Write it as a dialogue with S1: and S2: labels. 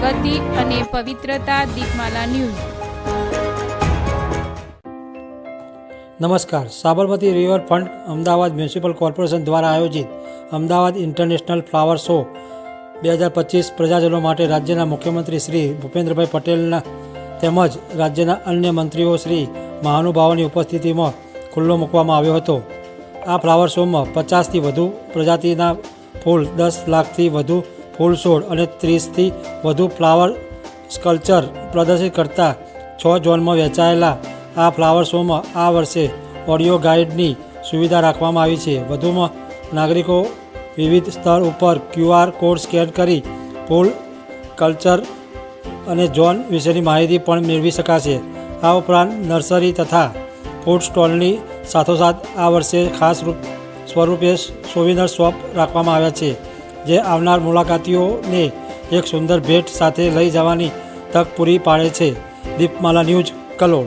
S1: પ્રગતિ અને પવિત્રતા દીપમાલા ન્યૂઝ।
S2: નમસ્કાર। Sabarmati riverfront Ahmedabad municipal corporation દ્વારા આયોજિત અમદાવાદ ઇન્ટરનેશનલ ફ્લાવર શો 2025 પ્રજાજનો માટે રાજ્યના મુખ્યમંત્રી શ્રી ભૂપેન્દ્રભાઈ પટેલના તેમજ રાજ્યના અન્ય મંત્રીઓ શ્રી મહાનુભાવોની ઉપસ્થિતિમાં ખુલ્લો મૂકવામાં આવ્યો હતો। આ ફ્લાવર શોમાં 50થી વધુ પ્રજાતિના ફૂલ, 10 લાખથી વધુ ફૂલ છોડ અને 30થી વધુ ફ્લાવર સ્કલ્પચર પ્રદર્શિત કરતા 6 ઝોનમાં વહેંચાયેલા આ ફ્લાવર શોમાં આ વર્ષે ઓડિયો ગાઈડની સુવિધા રાખવામાં આવી છે। વધુમાં નાગરિકો વિવિધ સ્તર ઉપર QR કોડ સ્કેન કરી ફૂલ, કલ્ચર અને ઝોન વિશેની માહિતી પણ મેળવી શકાશે। આ ઉપરાંત નર્સરી તથા ફૂડ સ્ટોલની સાથોસાથ આ વર્ષે ખાસ સ્વરૂપે સોવિનર શોપ રાખવામાં આવ્યા છે, જે આવનાર મુલાકાતીઓને એક સુંદર ભેટ સાથે લઈ જવાની તક પૂરી પાડે છે। દીપમાલા ન્યૂઝ, કલોલ।